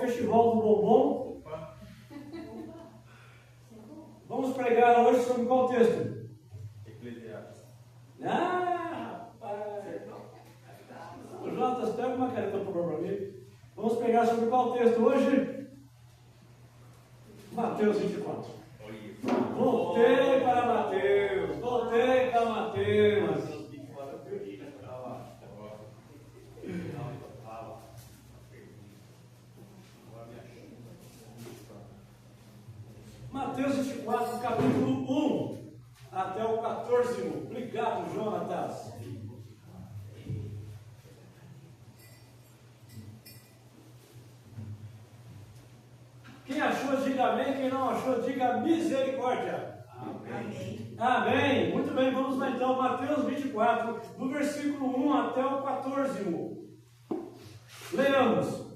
Festival do Bombom. Vamos pregar hoje sobre qual texto? Eclesiastes. Ah, rapaz! O Jonas, pega uma caneta para mim. Vamos pregar sobre qual texto hoje? Mateus 24. Voltei para Mateus. Voltei para Mateus. Mateus 24, capítulo 1 até o 14. Obrigado, Jonatas. Quem achou, diga amém. Quem não achou, diga misericórdia. Amém. Amém. Muito bem, vamos lá então. Mateus 24, do versículo 1 até o 14. Leamos.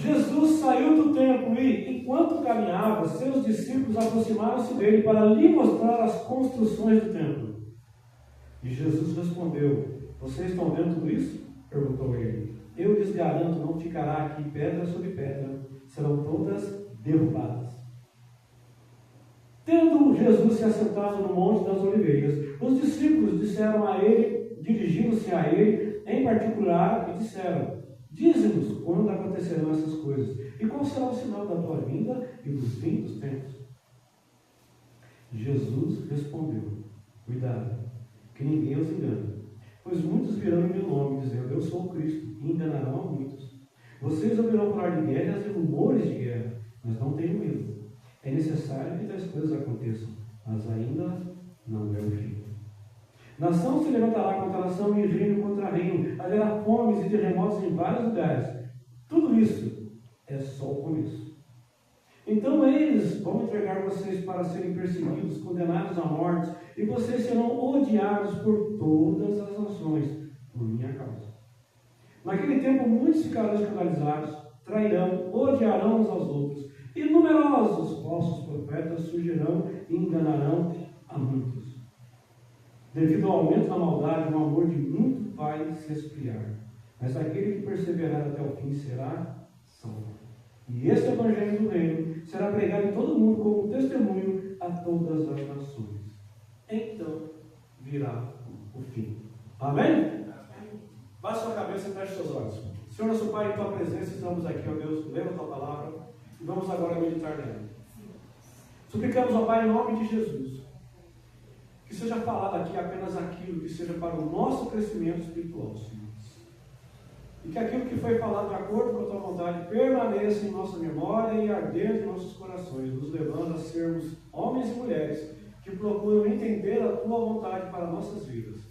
Jesus saiu do templo e, enquanto caminhava, seus discípulos aproximaram-se dele para lhe mostrar as construções do templo. E Jesus respondeu: Vocês estão vendo tudo isso? Perguntou ele. Eu lhes garanto, não ficará aqui pedra sobre pedra, serão todas derrubadas. Tendo Jesus se assentado no Monte das Oliveiras, os discípulos disseram a ele, dirigindo-se a ele em particular, e disseram: Dize-nos quando acontecerão essas coisas, e qual será o sinal da tua vinda e dos fins dos tempos? Jesus respondeu: Cuidado, que ninguém os engane, pois muitos virão em meu nome, dizendo: Eu sou o Cristo, e enganarão a muitos. Vocês ouvirão falar de guerras e rumores de guerra, mas não tenham medo. É necessário que tais coisas aconteçam, mas ainda não é o fim. Nação se levantará contra nação e reino contra reino. Haverá fomes e terremotos em vários lugares. Tudo isso é só o começo. Então eles vão entregar vocês para serem perseguidos, condenados à morte, e vocês serão odiados por todas as nações, por minha causa. Naquele tempo muitos ficarão escandalizados, trairão, odiarão uns aos outros, e numerosos falsos profetas surgirão e enganarão a muitos. Devido ao aumento da maldade, o amor de muito vai se esfriar. Mas aquele que perseverar até o fim será salvo. E este evangelho do reino será pregado em todo o mundo como testemunho a todas as nações. Então virá o fim. Amém? Baixe sua cabeça e feche seus olhos. Senhor nosso Pai, em tua presença estamos aqui, ó Deus, lendo a tua palavra e vamos agora meditar nela. Suplicamos, ó Pai, em nome de Jesus, que seja falado aqui apenas aquilo que seja para o nosso crescimento espiritual, Senhor. E que aquilo que foi falado de acordo com a tua vontade permaneça em nossa memória e ardendo em nossos corações, nos levando a sermos homens e mulheres que procuram entender a tua vontade para nossas vidas.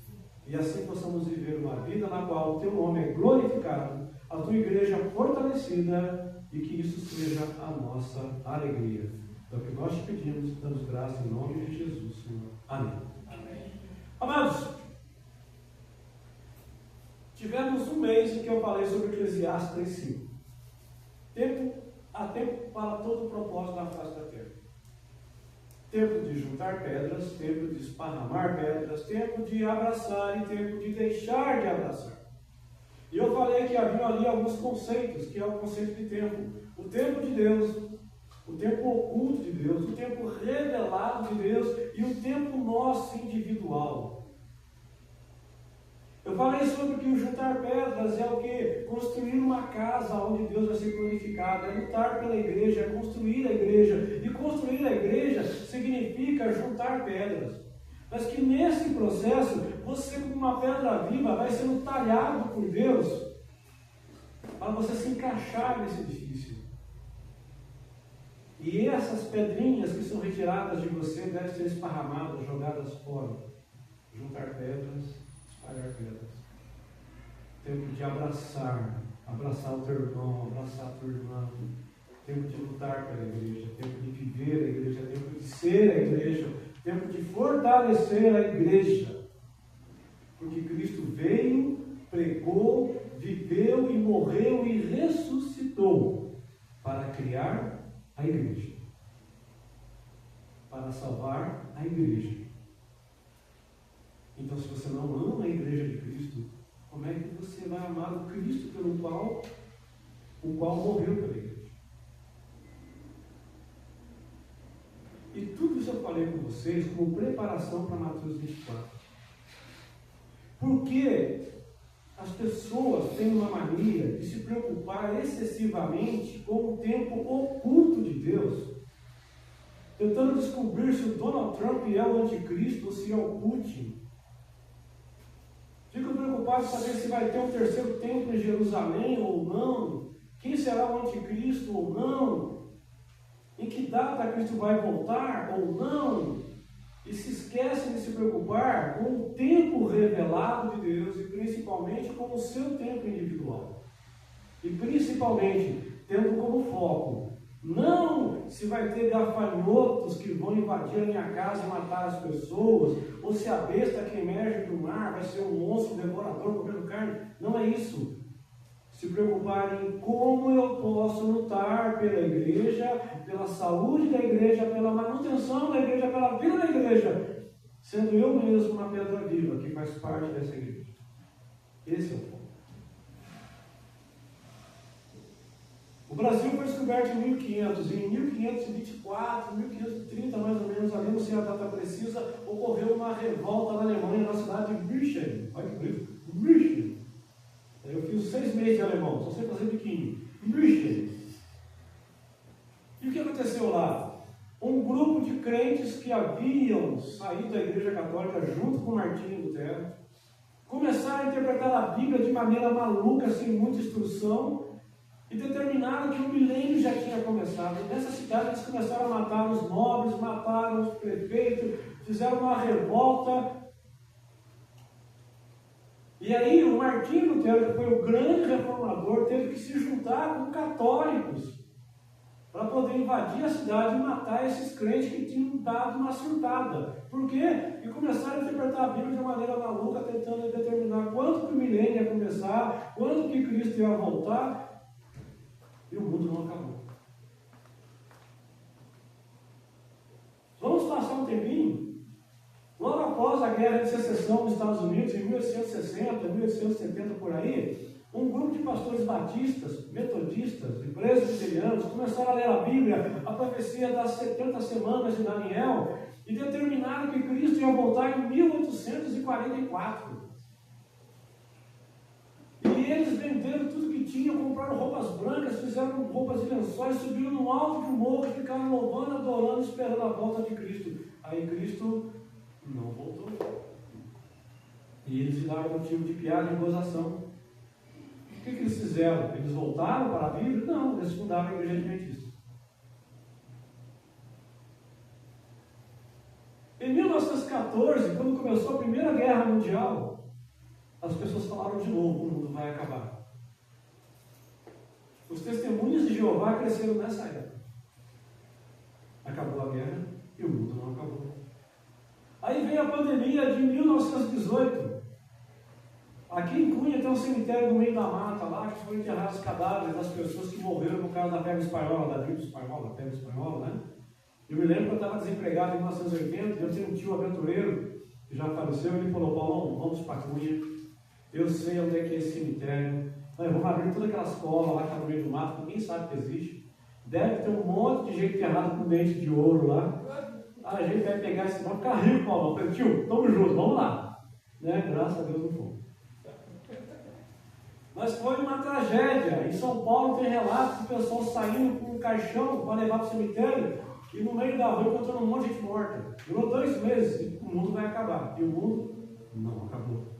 E assim possamos viver uma vida na qual o teu nome é glorificado, a tua igreja fortalecida e que isso seja a nossa alegria. É o que nós te pedimos, damos graça em nome de Jesus, Senhor. Amém. Amém. Amados, tivemos um mês em que eu falei sobre Eclesiastes 3:5. Há tempo para todo o propósito da face da terra. Tempo de juntar pedras, tempo de esparramar pedras, tempo de abraçar e tempo de deixar de abraçar. E eu falei que havia ali alguns conceitos, que é o conceito de tempo. O tempo de Deus, o tempo oculto de Deus, o tempo revelado de Deus e o tempo nosso individual. Eu falei sobre que o juntar pedras é o que? Construir uma casa onde Deus vai ser glorificado, é lutar pela igreja, é construir a igreja. E construir a igreja significa juntar pedras. Mas que nesse processo, você como uma pedra viva vai sendo talhado por Deus para você se encaixar nesse edifício. E essas pedrinhas que são retiradas de você devem ser esparramadas, jogadas fora. Juntar pedras, espalhar pedras. Tempo de abraçar o teu irmão, abraçar a tua irmã. Tempo de lutar pela igreja, tempo de viver a igreja, tempo de ser a igreja, tempo de fortalecer a igreja. Porque Cristo veio, pregou, viveu e morreu e ressuscitou para criar a igreja, para salvar a igreja. Então, se você não ama a igreja de Cristo, como é que você vai amar o Cristo pelo qual o qual morreu pela igreja. E tudo isso eu falei com vocês como preparação para Mateus 24. Porque as pessoas têm uma mania de se preocupar excessivamente com o tempo oculto de Deus, tentando descobrir se o Donald Trump é o anticristo ou se é o Putin. Ficam preocupados em saber se vai ter um terceiro templo em Jerusalém ou não, quem será o anticristo ou não, em que data Cristo vai voltar ou não, e se esquecem de se preocupar com o tempo revelado de Deus e principalmente com o seu tempo individual. E principalmente tendo como foco não se vai ter gafanhotos que vão invadir a minha casa e matar as pessoas, ou se a besta que emerge do mar vai ser um monstro devorador comendo carne. Não é isso. Se preocupar em como eu posso lutar pela igreja, pela saúde da igreja, pela manutenção da igreja, pela vida da igreja, sendo eu mesmo uma pedra viva que faz parte dessa igreja. Esse é o ponto. O Brasil foi descoberto em 1500, e em 1524, 1530 mais ou menos, ali não sei a data precisa, ocorreu uma revolta na Alemanha, na cidade de München. Olha que bonito, München. Eu fiz 6 meses de alemão, só sei fazer biquinho. München. E o que aconteceu lá? Um grupo de crentes que haviam saído da Igreja Católica junto com Martinho Lutero começaram a interpretar a Bíblia de maneira maluca, sem muita instrução, e determinaram que o milênio já tinha começado. E nessa cidade eles começaram a matar os nobres, mataram os prefeitos, fizeram uma revolta. E aí o Martinho Lutero, que foi o grande reformador, teve que se juntar com católicos para poder invadir a cidade e matar esses crentes que tinham dado uma surtada. Por quê? E começaram a interpretar a Bíblia de uma maneira maluca, tentando determinar quando que o milênio ia começar, quando que Cristo ia voltar, e o mundo não acabou. Vamos passar um tempinho? Logo após a Guerra de Secessão dos Estados Unidos, em 1860, 1870, por aí, um grupo de pastores batistas, metodistas e presbiterianos começaram a ler a Bíblia, a profecia das 70 semanas de Daniel, e determinaram que Cristo ia voltar em 1844. E eles venderam tudo que tinham, compraram roupas brancas, fizeram roupas de lençóis, subiram no alto de um morro e ficaram louvando, adorando, esperando a volta de Cristo. Aí Cristo não voltou. E eles viraram motivo de piada e gozação. O que eles fizeram? Eles voltaram para a Bíblia? Não, eles fundaram a Igreja Adventista. Em 1914, quando começou a Primeira Guerra Mundial, as pessoas falaram de novo, o mundo vai acabar. Os testemunhos de Jeová cresceram nessa época. Acabou a guerra e o mundo não acabou. Aí veio a pandemia de 1918. Aqui em Cunha tem um cemitério no meio da mata lá, que foram enterrados os cadáveres das pessoas que morreram por causa da febre espanhola, da gripe espanhola, da febre espanhola, né? Eu me lembro que eu estava desempregado em 1980, eu tinha um tio aventureiro que já faleceu, ele falou: Paulo, vamos para Cunha. Eu sei onde é que é esse cemitério. Vamos abrir toda aquela escola lá que está no meio do mato, que ninguém sabe que existe. Deve ter um monte de gente enterrado com dente de ouro lá. A gente vai pegar esse nome, ficar rico, Paulo. Eu falei: tio, tamo junto, vamos lá. Né? Graças a Deus não foi. Mas foi uma tragédia. Em São Paulo tem relatos de pessoal saindo com um caixão para levar para o cemitério e no meio da rua encontrando um monte de gente morta. Durou 2 meses e o mundo vai acabar. E o mundo não acabou.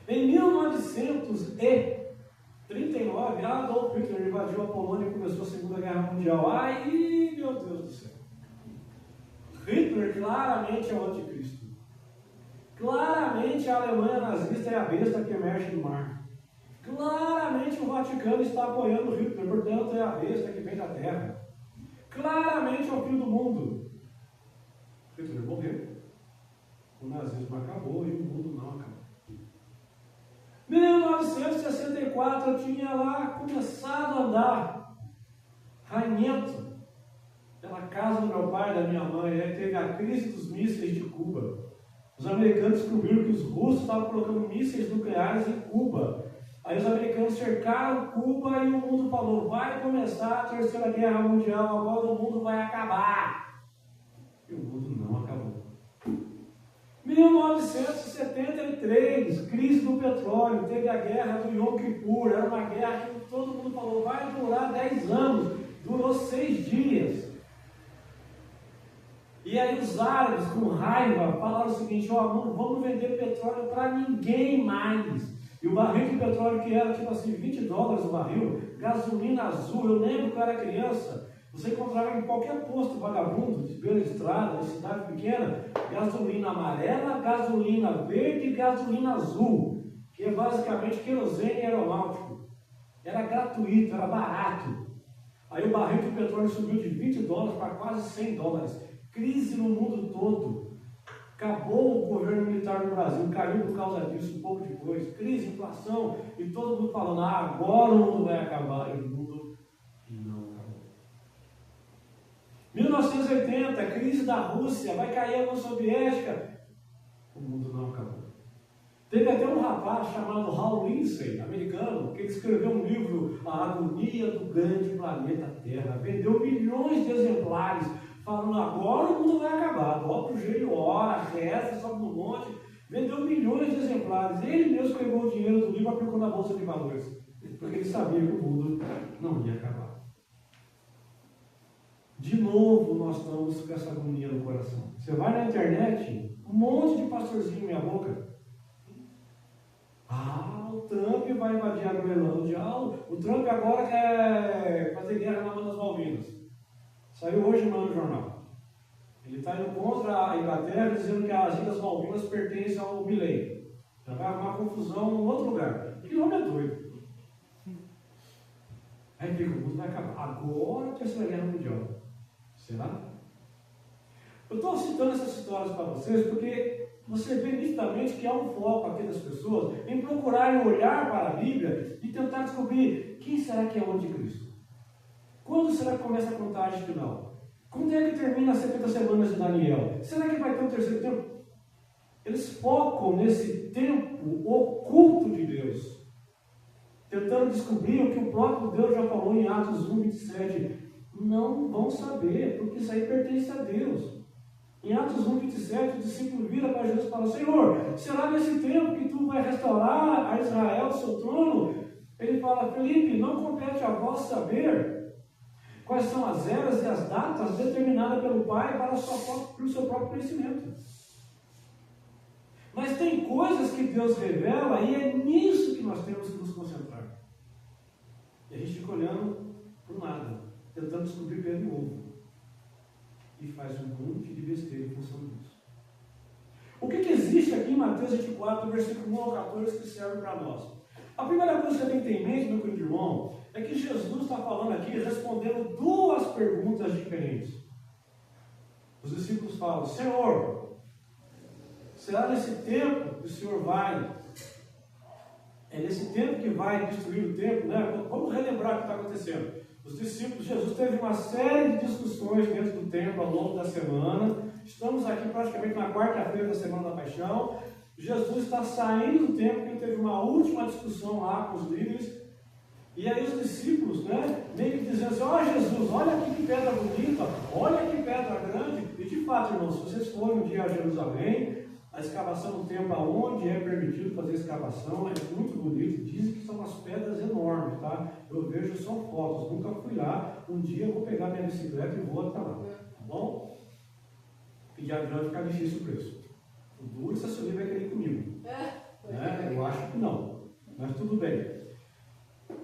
Em 1939, Adolf Hitler invadiu a Polônia e começou a Segunda Guerra Mundial. Ai, meu Deus do céu! Hitler claramente é o anticristo. Claramente a Alemanha nazista é a besta que emerge do mar. Claramente o Vaticano está apoiando Hitler, portanto é a besta que vem da terra. Claramente é o fim do mundo. Hitler morreu. O nazismo acabou e o mundo não acabou. 1964 eu tinha lá começado a andar rainhento pela casa do meu pai e da minha mãe. Aí teve a crise dos mísseis de Cuba. Os americanos descobriram que os russos estavam colocando mísseis nucleares em Cuba. Aí os americanos cercaram Cuba e o mundo falou, vai começar a Terceira Guerra Mundial, agora o mundo vai acabar. E o mundo não acabou. 1973, crise do petróleo, teve a guerra do Yom Kippur, era uma guerra que todo mundo falou, vai durar 10 anos, durou 6 dias. E aí os árabes, com raiva, falaram o seguinte, ó, não vamos vender petróleo para ninguém mais. E o barril de petróleo que era tipo assim, $20 o barril, gasolina azul, eu lembro que eu era criança, você encontrava em qualquer posto vagabundo, de beira de estrada, de cidade pequena, gasolina amarela, gasolina verde e gasolina azul, que é basicamente querosene aeronáutico. Era gratuito, era barato. Aí o barril de petróleo subiu de $20 para quase $100. Crise no mundo todo. Acabou o governo militar no Brasil, caiu por causa disso um pouco depois. Crise, inflação, e todo mundo falando, agora o mundo vai acabar. E o mundo não acabou. 1980, crise da Rússia, vai cair a União Soviética. O mundo não acabou. Teve até um rapaz chamado Hal Lindsey, americano, que escreveu um livro, A Agonia do Grande Planeta Terra. Vendeu milhões de exemplares, falando, agora o mundo vai acabar. Bota o gelo, ora, resta, sobe no monte. Vendeu milhões de exemplares. Ele mesmo pegou o dinheiro do livro e aplicou na Bolsa de Valores, porque ele sabia que o mundo não ia acabar. De novo, nós estamos com essa agonia no coração. Você vai na internet, um monte de pastorzinho em minha boca. O Trump vai invadir a Groenlândia. O Trump agora quer fazer guerra na Mão das Malvinas. Saiu hoje no jornal. Ele está indo contra a Inglaterra, dizendo que as Ilhas Malvinas pertencem ao Milley. Já vai arrumar confusão em outro lugar. Que homem é doido. Aí fica, o mundo vai acabar. Agora a Terceira Guerra Mundial. Será? Eu estou citando essas histórias para vocês porque você vê nitidamente que há um foco aqui das pessoas em procurarem olhar para a Bíblia e tentar descobrir quem será que é o anticristo. Quando será que começa a contagem final? Quando é que termina as 70 semanas de Daniel? Será que vai ter um terceiro tempo? Eles focam nesse tempo oculto de Deus, tentando descobrir o que o próprio Deus já falou em Atos 1, 27. Não vão saber, porque isso aí pertence a Deus. Em Atos 1, 27, o discípulo vira para Jesus e fala, Senhor, será nesse tempo que tu vai restaurar a Israel o seu trono? Ele fala, Felipe, não compete a vós saber quais são as eras e as datas determinadas pelo Pai para o seu próprio conhecimento. Mas tem coisas que Deus revela e é nisso que nós temos que nos concentrar. E a gente fica olhando para o nada, tentando descobrir pelo e ovo. E faz um monte de besteira em função disso. O que existe aqui em Mateus 24, versículo 1 ao 14, que serve para nós? A primeira coisa que você tem que ter em mente, meu querido irmão, é que Jesus está falando aqui, respondendo duas perguntas diferentes. Os discípulos falam, Senhor, será nesse tempo que o Senhor vai? É nesse tempo que vai destruir o templo, né? Vamos relembrar o que está acontecendo. Os discípulos, Jesus teve uma série de discussões dentro do templo ao longo da semana. Estamos aqui praticamente na quarta-feira da Semana da Paixão. Jesus está saindo do templo, porque ele teve uma última discussão lá com os líderes. E aí os discípulos, né, meio que dizendo assim, ó Jesus, olha aqui que pedra bonita, olha que pedra grande. E de fato, irmãos, se vocês forem um dia a Jerusalém, a escavação do templo, aonde é permitido fazer escavação, é muito bonito. Dizem que são umas pedras enormes, tá? Eu vejo só fotos, nunca fui lá. Um dia eu vou pegar minha bicicleta e vou até lá, tá bom? E de avião vai ficar difícil o preço. O duro se a Sueli vai querer ir comigo. Né? Eu acho que não, mas tudo bem.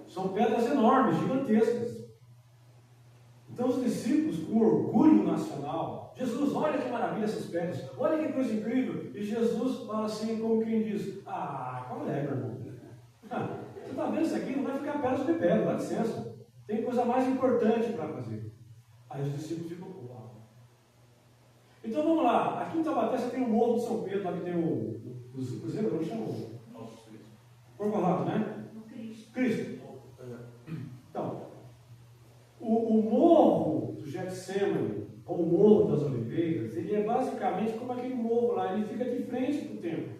São pedras enormes, gigantescas. Então os discípulos, com orgulho nacional, Jesus, olha que maravilha essas pedras, olha que coisa incrível. E Jesus fala assim, como quem diz, qual é, meu irmão? Você está vendo isso aqui? Não vai ficar pedra sobre pedra, dá licença. Tem coisa mais importante para fazer. Aí os discípulos ficam, uau. Então vamos lá, aqui em Taubaté você tem o Morro de São Pedro, lá que tem o Cruzeiro, como chama? Porco Rabo, né? Cristo. Então, o Morro do Getsemane, ou o Morro das Oliveiras, ele é basicamente como aquele morro lá, ele fica de frente para o templo.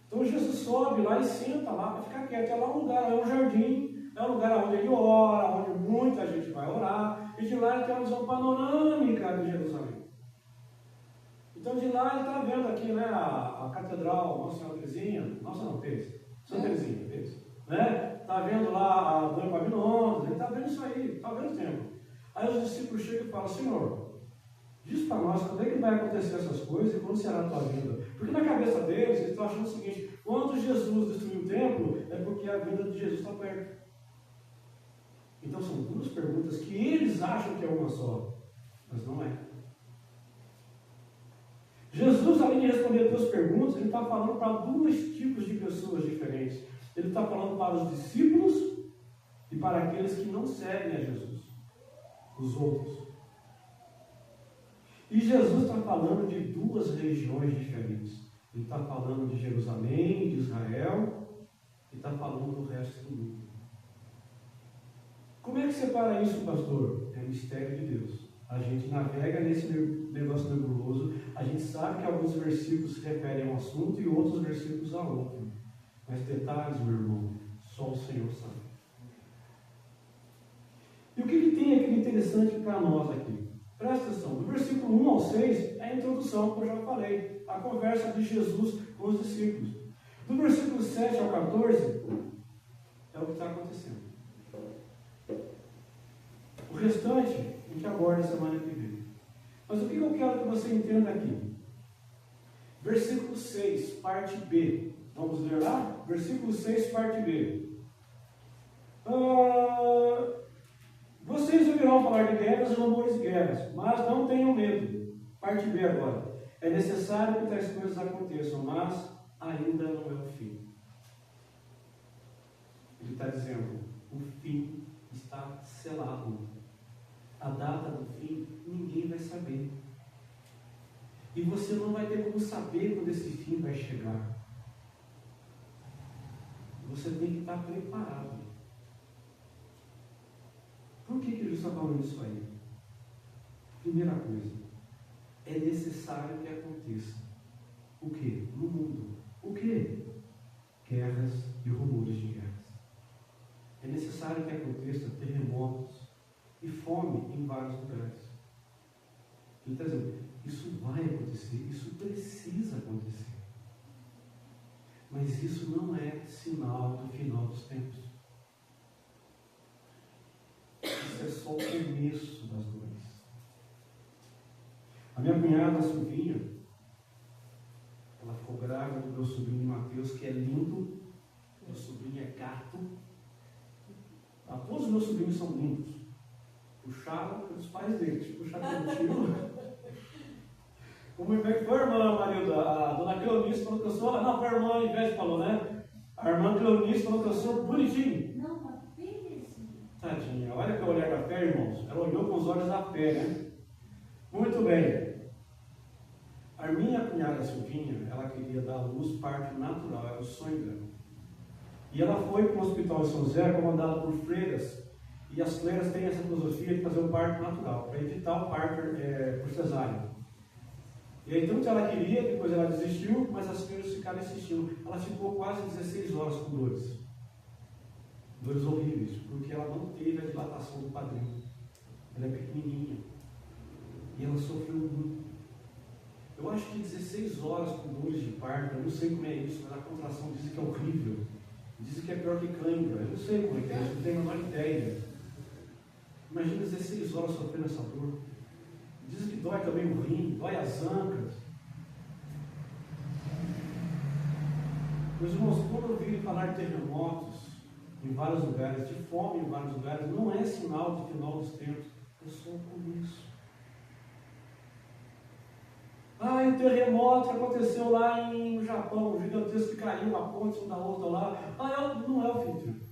Então Então Jesus sobe lá e senta lá para ficar quieto. É lá um lugar, é um jardim, é um lugar onde ele ora, onde muita gente vai orar. E de lá ele tem uma visão panorâmica de Jerusalém. Então de lá ele está vendo aqui, né, a catedral Nossa Senhora Teresinha, Nossa não, Pires, Santa Teresinha, Pires, né? Está vendo lá a Dona Babilônia, ele está vendo isso aí, está vendo o tempo. Aí os discípulos chegam e falam: Senhor, diz para nós quando é que vai acontecer essas coisas e quando será a tua vinda. Porque na cabeça deles, eles estão achando o seguinte: quando Jesus destruiu o templo, é porque a vinda de Jesus está perto. Então são duas perguntas que eles acham que é uma só, mas não é. Jesus, além de responder duas perguntas, ele está falando para dois tipos de pessoas diferentes. Ele está falando para os discípulos e para aqueles que não seguem a Jesus, os outros. E Jesus está falando de duas regiões diferentes. Ele está falando de Jerusalém, de Israel, e está falando do resto do mundo. Como é que separa isso, pastor? É mistério de Deus. A gente navega nesse negócio nebuloso, a gente sabe que alguns versículos se referem a um assunto e outros versículos a outro. Mas detalhes, meu irmão, só o Senhor sabe. E o que tem aqui de interessante para nós aqui? Presta atenção, do versículo 1 ao 6 é a introdução, que eu já falei, a conversa de Jesus com os discípulos. Do versículo 7 ao 14 é o que está acontecendo. O restante a gente aborda semana que vem. Mas o que eu quero que você entenda aqui? Versículo 6, parte B. Vamos ler lá? Versículo 6, parte B. Vocês ouvirão falar de guerras e rumores de guerras, mas não tenham medo. Parte B agora. É necessário que tais coisas aconteçam, mas ainda não é o fim. Ele está dizendo: o fim está selado. A data do fim ninguém vai saber. E você não vai ter como saber quando esse fim vai chegar. Você tem que estar preparado. Por que Jesus está falando isso aí? Primeira coisa, é necessário que aconteça. O que? No mundo. O que? Guerras e rumores de guerras. É necessário que aconteça terremotos e fome em vários lugares. Ele está dizendo: isso vai acontecer, isso precisa acontecer. Mas isso não é sinal do final dos tempos. Isso é só o começo das dores. A minha cunhada Silvinha, ela ficou grávida do meu sobrinho Mateus, que é lindo. Meu sobrinho é gato. Todos os meus sobrinhos são lindos. Puxaram pelos pais deles, puxaram pelo tio. Como é que foi a irmã, Marilda? A dona Cleonice falou que eu sou. Não, foi a irmã Ivete falou, né? A irmã Cleonice falou que eu sou bonitinho. Não, uma belezinha. Tadinha, olha que olhar da fé, irmãos. Ela olhou com os olhos da fé, né? Muito bem. A minha cunhada Silvinha, ela queria dar à luz parto natural, era o sonho dela. E ela foi para o hospital de São José, comandada por freiras. E as freiras têm essa filosofia de fazer o parto natural, para evitar o parto por cesárea. E aí, tanto ela queria, depois ela desistiu, mas as freiras ficaram insistindo. Ela ficou quase 16 horas com dores. Dores horríveis, porque ela não teve a dilatação do quadril. Ela é pequenininha. E ela sofreu muito. Eu acho que 16 horas com dores de parto, eu não sei como é isso, mas a contração dizem que é horrível. Dizem que é pior que cãibra. Eu não sei como é que é isso, não tenho a menor ideia. Imagina 16 horas sofrendo essa dor. Dizem que dói também o rim, dói as ancas. Meus irmãos, quando eu ouvi falar de terremotos em vários lugares, de fome em vários lugares, não é sinal de final dos tempos, é só o começo. O terremoto que aconteceu lá no Japão, o gigantesco que caiu uma ponte uma da outra lá. Não é o fim do tempo.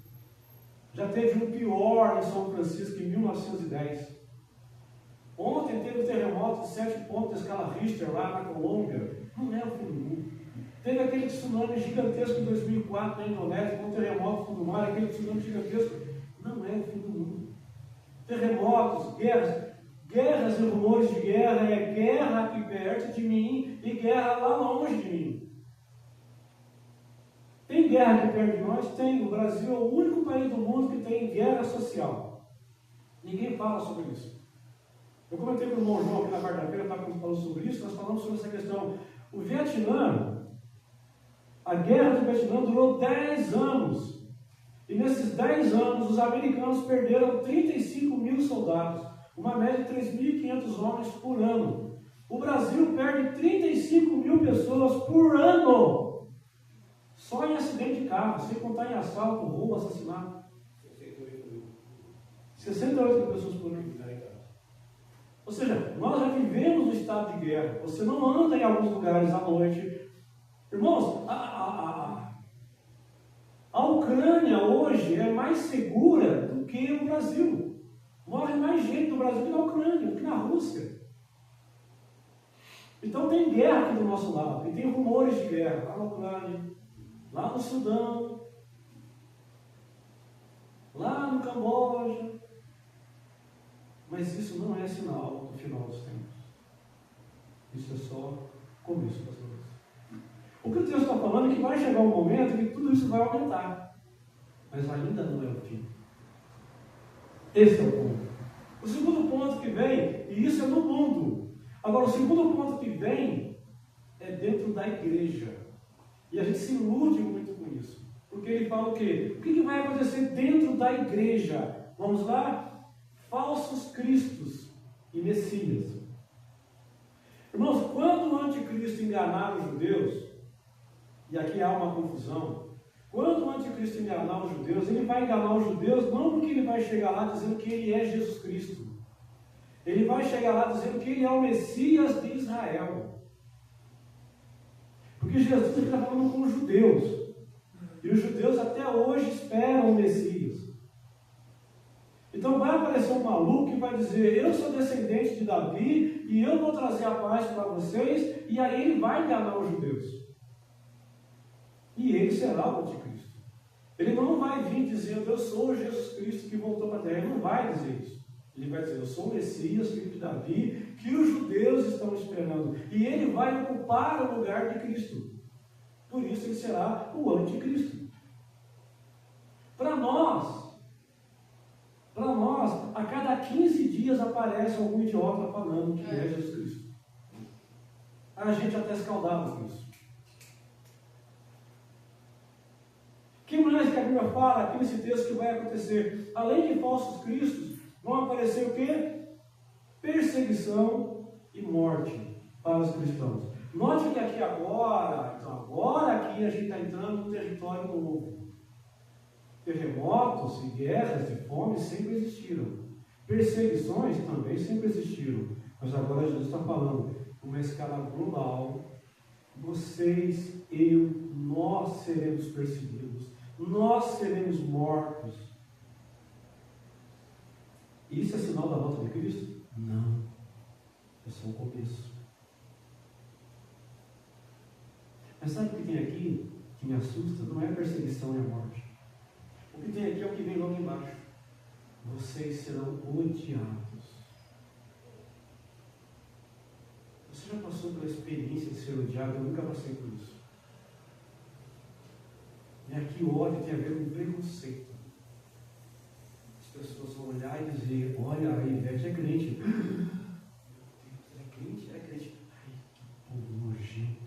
Já teve um pior em São Francisco em 1910. Ontem teve um terremoto de 7 pontos da escala Richter lá na Colômbia. Não é o fim do mundo. Teve aquele tsunami gigantesco em 2004 na Indonésia, com um terremoto no mar, aquele tsunami gigantesco. Não é o fim do mundo. Terremotos, guerras e rumores de guerra, é guerra aqui perto de mim e guerra lá longe de mim. Tem guerra aqui perto de nós? Tem. O Brasil é o único país do mundo que tem guerra social. Ninguém fala sobre isso. Eu comentei com o irmão João aqui na quarta-feira, estava falando sobre isso, nós falamos sobre essa questão. O Vietnã, a guerra do Vietnã durou 10 anos. E nesses 10 anos, os americanos perderam 35 mil soldados, uma média de 3.500 homens por ano. O Brasil perde 35 mil pessoas por ano, só em acidente de carro, sem contar em assalto, roubo, assassinato. 68 mil pessoas por ano. Ou seja, nós já vivemos no estado de guerra. Você não anda em alguns lugares à noite. Irmãos, a Ucrânia hoje é mais segura do que o Brasil. Morre mais gente no Brasil que na Ucrânia, do que na Rússia. Então tem guerra aqui do nosso lado. E tem rumores de guerra lá na Ucrânia, lá no Sudão, lá no Camboja. Mas isso não é sinal do final dos tempos. Isso é só começo das coisas. O que o texto está falando é que vai chegar um momento que tudo isso vai aumentar. Mas ainda não é o fim. Esse é o ponto. O segundo ponto que vem, e isso é no mundo. Agora, o segundo ponto que vem é dentro da igreja. E a gente se ilude muito com isso. Porque ele fala o quê? O que vai acontecer dentro da igreja? Vamos lá? Falsos cristos e messias. Irmãos, quando o anticristo enganar os judeus, e aqui há uma confusão, quando o anticristo enganar os judeus, ele vai enganar os judeus não porque ele vai chegar lá dizendo que ele é Jesus Cristo. Ele vai chegar lá dizendo que ele é o Messias de Israel. Porque Jesus está falando com os judeus. E os judeus até hoje esperam o Messias. Então vai aparecer um maluco que vai dizer: eu sou descendente de Davi e eu vou trazer a paz para vocês. E aí ele vai enganar os judeus. E ele será o anticristo. Ele não vai vir dizendo: eu sou o Jesus Cristo que voltou para a terra. Ele não vai dizer isso. Ele vai dizer: eu sou o Messias, filho de Davi, que os judeus estão esperando. E ele vai ocupar o lugar de Cristo. Por isso ele será o anticristo. Para nós, a cada 15 dias aparece algum idiota falando que é Jesus Cristo. A gente até escaldado com isso. O que mais que a Bíblia fala aqui nesse texto que vai acontecer? Além de falsos cristos, vão aparecer o quê? Perseguição e morte para os cristãos. Note que aqui agora aqui a gente está entrando num território novo. Terremotos e guerras e fome sempre existiram. Perseguições também sempre existiram. Mas agora Jesus está falando numa escala global. Vocês, nós seremos perseguidos. Nós seremos mortos. Isso é sinal da volta de Cristo? Não. É só o começo. Mas sabe o que tem aqui que me assusta? Não é a perseguição e a morte. O que tem aqui é o que vem logo embaixo. Vocês serão odiados. Você já passou pela experiência de ser odiado? Eu nunca passei por isso. E aqui o ódio tem a ver com preconceito. As pessoas vão olhar e dizer: olha, a Ivete é crente. É crente? É crente. Ai, que povo nojento.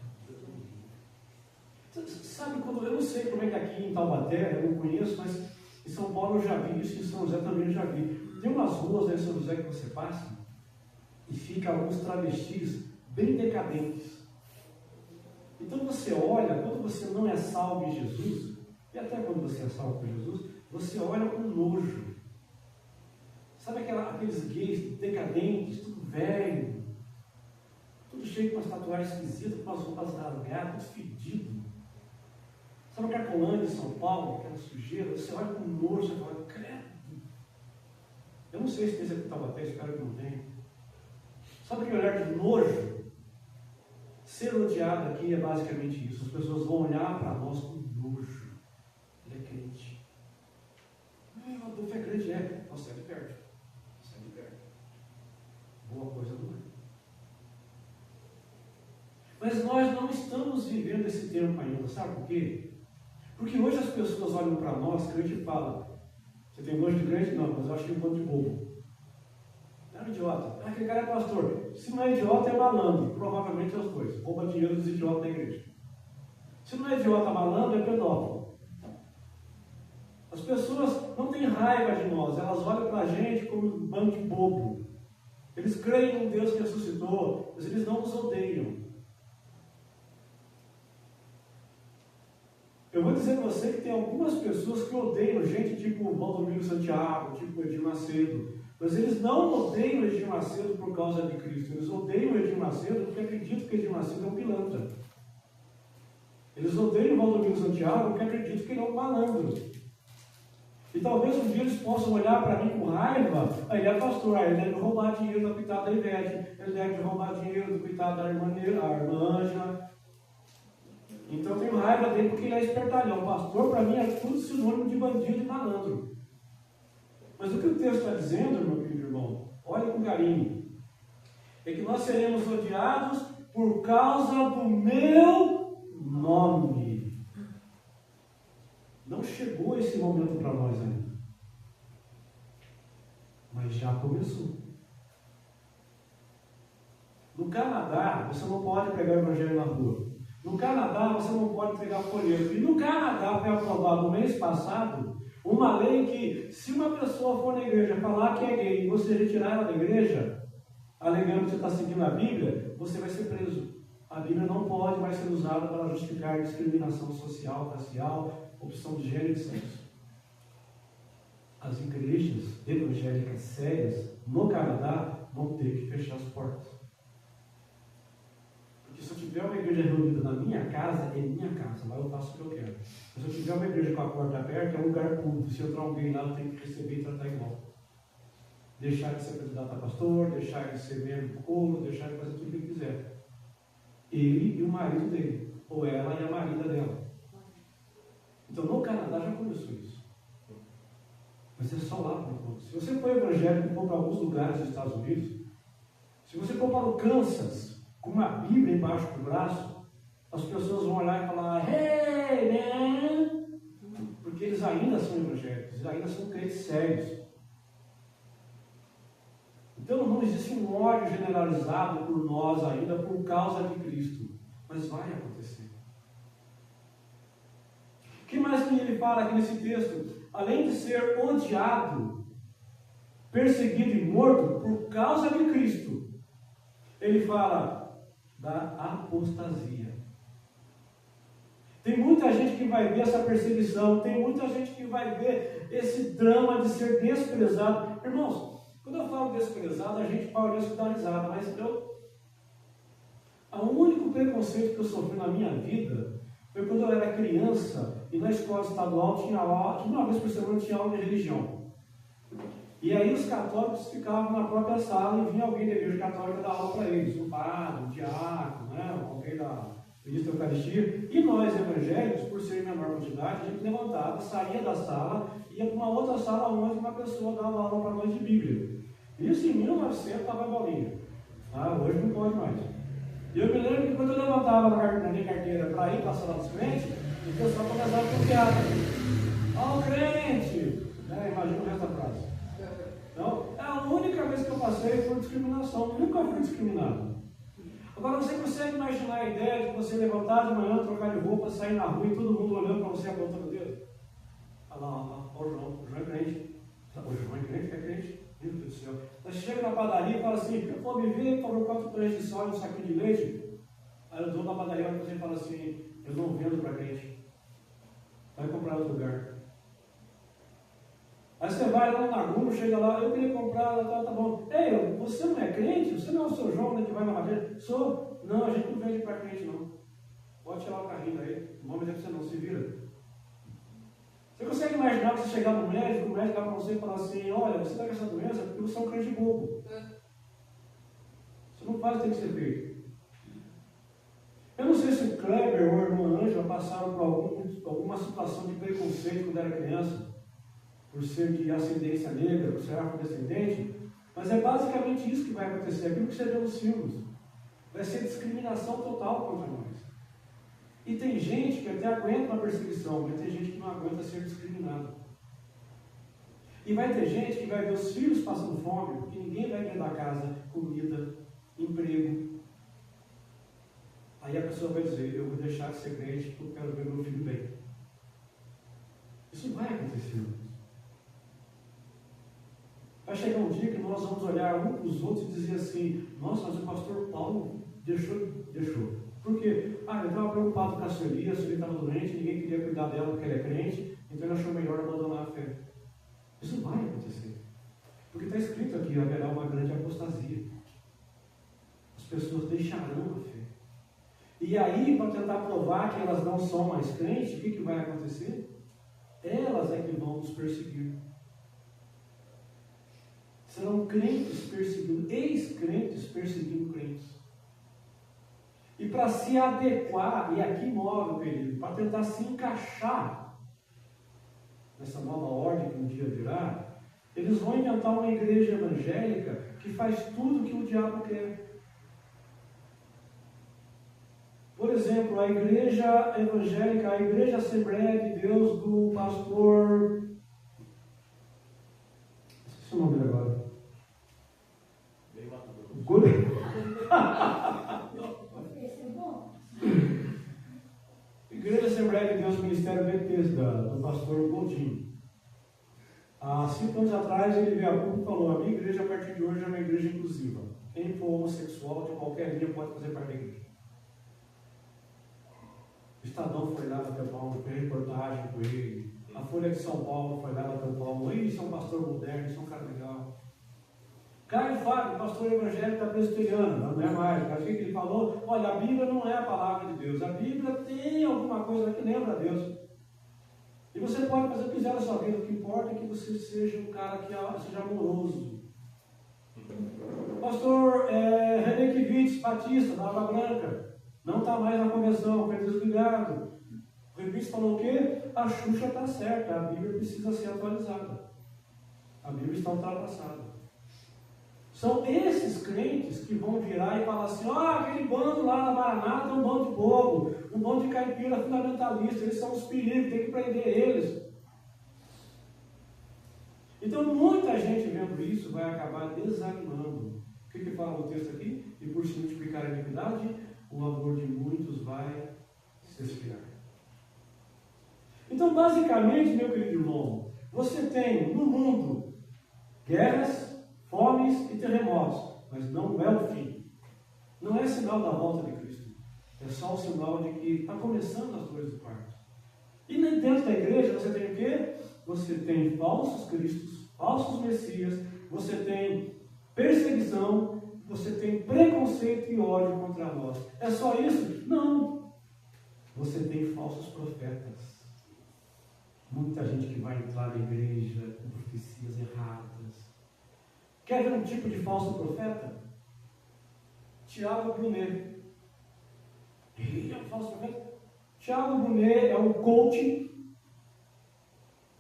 Sabe quando, eu não sei como é que aqui em Taubaté, eu não conheço, mas em São Paulo eu já vi isso, em São José também eu já vi. Tem umas ruas aí em São José que você passa e fica alguns travestis bem decadentes. Então você olha, quando você não é salvo em Jesus, e até quando você é salvo por Jesus, você olha com nojo. Sabe aqueles gays decadentes, tudo velho, tudo cheio de umas tatuagens esquisitas, com umas roupas rasgadas, fedido. Sabe a Cracolândia de São Paulo, aquela sujeira? Você olha com nojo, você fala: credo. Eu não sei se tem esse aqui em Taubaté, espero que não tenha. Sabe aquele olhar de nojo? Ser odiado aqui é basicamente isso. As pessoas vão olhar para nós com nojo. Ele é crente. O Adolfo é crente, é. Nossa, é de perto. Nossa, é de perto. Boa coisa não é. Mas nós não estamos vivendo esse tempo ainda. Sabe por quê? Porque hoje as pessoas olham para nós, crente, e falam: você tem gosto de crente? Não, mas eu acho que é um bando de bobo. É um idiota. Ah, aquele cara é pastor. Se não é idiota, é malandro. Provavelmente é os dois. Rouba dinheiro dos idiotas da igreja. Se não é idiota, malandro, é pedófilo. As pessoas não têm raiva de nós. Elas olham para a gente como um bando de bobo. Eles creem em Deus que ressuscitou, mas eles não nos odeiam. Eu vou dizer para você que tem algumas pessoas que odeiam gente tipo Valdomiro Santiago, tipo Edir Macedo. Mas eles não odeiam Edir Macedo por causa de Cristo. Eles odeiam Edir Macedo porque acreditam que Edir Macedo é um pilantra. Eles odeiam Valdomiro Santiago porque acreditam que ele é um malandro. E talvez um dia eles possam olhar para mim com raiva. Aí ele é pastor, aí ele deve roubar dinheiro da coitada da Ivete, ele deve roubar dinheiro do coitado da irmã Ângela. Então eu tenho raiva dele porque ele é espertalhão. Pastor, para mim, é tudo sinônimo de bandido e malandro. Mas o que o texto está dizendo, meu querido irmão, olhe com carinho, é que nós seremos odiados por causa do meu nome. Não chegou esse momento para nós ainda, mas já começou. No Canadá, você não pode pregar o evangelho na rua. No Canadá, você não pode entregar folheto. E no Canadá foi aprovado no mês passado uma lei que, se uma pessoa for na igreja falar que é gay e você retirar ela da igreja, alegando que você está seguindo a Bíblia, você vai ser preso. A Bíblia não pode mais ser usada para justificar discriminação social, racial, opção de gênero e sexo. As igrejas evangélicas sérias no Canadá vão ter que fechar as portas. Se eu tiver uma igreja reunida na minha casa, é minha casa, lá eu faço o que eu quero. Mas se eu tiver uma igreja com a porta aberta, é um lugar público. Se entrar alguém lá, eu tenho que receber e tratar igual. Deixar de ser candidato a pastor, deixar de ser membro do coro, deixar de fazer tudo o que ele quiser. Ele e o marido dele, ou ela e a marida dela. Então no Canadá já começou isso. Mas é só lá por enquanto. Se você for evangélico e for para alguns lugares dos Estados Unidos, se você for para o Kansas, com uma Bíblia embaixo do braço, as pessoas vão olhar e falar: hey, man! Porque eles ainda são evangélicos, eles ainda são crentes sérios. Então não existe um ódio generalizado por nós ainda por causa de Cristo, mas vai acontecer. O que mais que ele fala aqui nesse texto? Além de ser odiado, perseguido e morto por causa de Cristo, ele fala da apostasia. Tem muita gente que vai ver essa perseguição, tem muita gente que vai ver esse drama de ser desprezado. Irmãos, quando eu falo desprezado, a gente pode dar risada, mas o único preconceito que eu sofri na minha vida foi quando eu era criança e na escola estadual tinha aula, uma vez por semana tinha aula de religião. E aí os católicos ficavam na própria sala e vinha alguém da igreja católica dar aula para eles, um padre, um diácono, né? Alguém da ministra da Eucaristia. E nós, evangélicos, por ser menor quantidade, a gente levantava, saía da sala, ia para uma outra sala onde uma pessoa dava aula para nós de Bíblia. Isso em 1900 estava bolinha. Hoje não pode mais. E eu me lembro que quando eu levantava na minha carteira para ir para a sala dos crentes, o pessoal começava com piada. Ó, o crente! Imagina o resto da frase. Então, a única vez que eu passei foi discriminação. Eu nunca fui discriminado. Agora, você consegue imaginar a ideia de você levantar de manhã, trocar de roupa, sair na rua e todo mundo olhando para você apontando o dedo? Olha lá, ó, o João é crente. O João é crente? É crente? Meu Deus do céu. Você chega na padaria e fala assim: pô, me vê, por favor, 4 pães de sal e um saquinho de leite. Aí o dono da padaria olha para você e fala assim: eu não vendo para crente. Vai comprar em outro lugar. Aí você vai lá no Nagumo, chega lá, eu queria comprar, tá bom. Ei, você não é crente? Você não é o seu João, né, que vai na madeira? Sou. Não, a gente não vende para crente, não. Pode tirar o carrinho daí, não vou dizer para você não, se vira. Você consegue imaginar você chegar no médico, o médico vai para você e falar assim: olha, você está com essa doença porque você é um crente bobo. Você não faz o que tem que ser feito. Eu não sei se o Kleber ou a irmã Ângela passaram por alguma situação de preconceito quando era criança, por ser de ascendência negra, por ser afrodescendente, mas é basicamente isso que vai acontecer, aquilo que você vê nos filmes. Vai ser discriminação total contra nós. E tem gente que até aguenta uma perseguição, mas tem gente que não aguenta ser discriminado. E vai ter gente que vai ver os filhos passando fome, porque ninguém vai dentro da casa comida, emprego. Aí a pessoa vai dizer, eu vou deixar de ser crente porque eu quero ver meu filho bem. Isso vai acontecer. Vai chegar um dia que nós vamos olhar um para os outros e dizer assim, nossa, mas o pastor Paulo deixou. Por quê? Ele estava preocupado com a Sueli estava doente, ninguém queria cuidar dela porque ela é crente, então ele achou melhor abandonar a fé. Isso vai acontecer. Porque está escrito aqui, haverá uma grande apostasia. As pessoas deixarão a fé. E aí, para tentar provar que elas não são mais crentes, o que vai acontecer? Elas é que vão nos perseguir. Serão crentes perseguindo, ex-crentes perseguindo crentes. E para se adequar, e aqui mora o perigo, para tentar se encaixar nessa nova ordem que um dia virá, eles vão inventar uma igreja evangélica que faz tudo o que o diabo quer. Por exemplo, a igreja evangélica, a igreja Assembleia de Deus do pastor... Esqueci o nome dele agora. Esse é bom. Igreja Assembleia de Deus do Ministério Bethesda, do pastor Godinho. Há 5 anos atrás ele veio a público e falou, a minha igreja a partir de hoje é uma igreja inclusiva. Quem for homossexual de qualquer linha pode fazer parte da igreja. O Estadão foi lá bater palma, fez reportagem com ele. A Folha de São Paulo foi lá bater palma. Isso é um pastor moderno, isso é um cara legal. Caio Fábio, pastor evangélico presbiteriano, não é mais. Mas o que ele falou? Olha, a Bíblia não é a palavra de Deus. A Bíblia tem alguma coisa que lembra a Deus. E você pode fazer o que quiser na sua vida. O que importa é que você seja um cara que seja amoroso. Pastor René Kivitz, Batista, da Água Branca. Não está mais na convenção, foi desligado. O Kivitz falou o quê? A Xuxa está certa, a Bíblia precisa ser atualizada. A Bíblia está ultrapassada. São esses crentes que vão virar e falar assim, aquele bando lá na Maranata é um bando de bobo, um bando de caipira fundamentalista, eles são os perigos, tem que prender eles. Então muita gente vendo isso vai acabar desanimando. O que fala o texto aqui? E por se multiplicar a iniquidade, o amor de muitos vai se esfriar. Então basicamente, meu querido irmão, você tem no mundo guerras, fomes e terremotos, mas não é o fim. Não é sinal da volta de Cristo. É só o sinal de que está começando as dores do parto. E dentro da igreja você tem o quê? Você tem falsos cristos, falsos messias, você tem perseguição, você tem preconceito e ódio contra nós. É só isso? Não. Você tem falsos profetas. Muita gente que vai entrar na igreja com profecias erradas. Quer ver um tipo de falso profeta? Tiago Brunet. Ele é um falso profeta. Tiago Brunet é um coach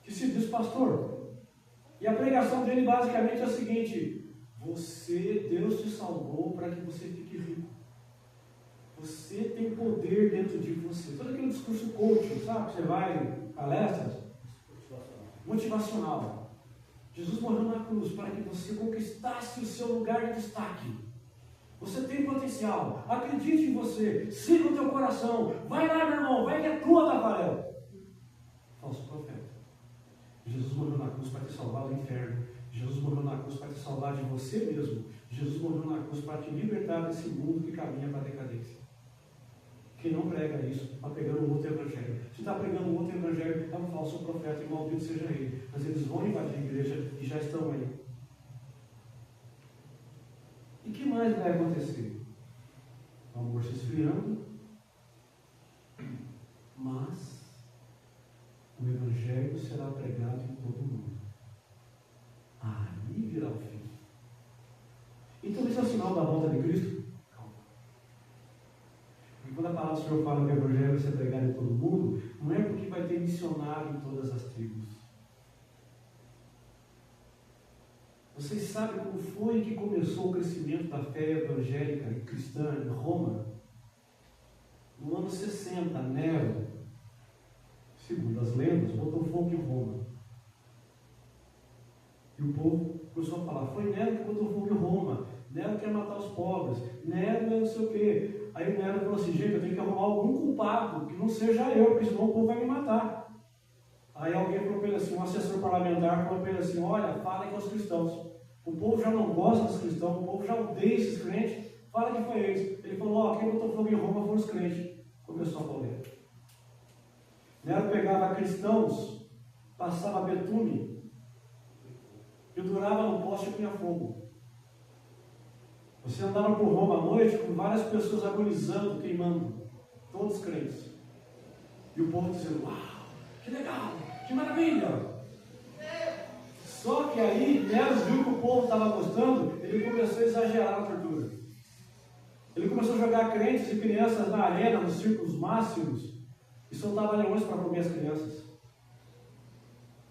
que se diz pastor. E a pregação dele basicamente é a seguinte: Deus te salvou para que você fique rico. Você tem poder dentro de você. Todo aquele discurso coach, sabe? Você vai em palestras motivacional. Jesus morreu na cruz para que você conquistasse o seu lugar de destaque. Você tem potencial. Acredite em você. Siga o teu coração. Vai lá, meu irmão. Vai que é tua, Tafarel. Falso profeta. Jesus morreu na cruz para te salvar do inferno. Jesus morreu na cruz para te salvar de você mesmo. Jesus morreu na cruz para te libertar desse mundo que caminha para a decadência. Quem não prega isso, está pregando um outro evangelho. Se está pregando um outro evangelho, é um falso profeta, e maldito seja ele. Mas eles vão invadir a igreja e já estão aí. E o que mais vai acontecer? O amor se esfriando, mas o evangelho será pregado em todo mundo. Aí virá o fim. Então esse é o sinal da volta de Cristo. Quando a palavra do Senhor fala que o evangelho vai ser pregado em todo mundo, não é porque vai ter missionário em todas as tribos. Vocês sabem como foi que começou o crescimento da fé evangélica e cristã em Roma? No ano 60, Nero, segundo as lendas, botou fogo em Roma. E o povo começou a falar, foi Nero que botou fogo em Roma, Nero quer matar os pobres, Nero não sei o quê. Aí o Nero falou assim, gente, eu tenho que arrumar algum culpado, que não seja eu, porque senão o povo vai me matar. Aí alguém falou para ele assim, um assessor parlamentar falou para ele assim, olha, falem com os cristãos. O povo já não gosta dos cristãos, o povo já odeia esses crentes, fala que foi eles. Ele falou, ó, quem botou fogo em Roma foram os crentes. Começou a polêmica. Nero pegava cristãos, passava betume, pendurava no poste e punha fogo. Você andava por Roma à noite com várias pessoas agonizando, queimando, todos crentes. E o povo dizendo, uau, que legal, que maravilha. Só que aí Nero viu que o povo estava gostando, ele começou a exagerar a tortura. Ele começou a jogar crentes e crianças na arena, nos círculos máximos, e soltava leões para comer as crianças.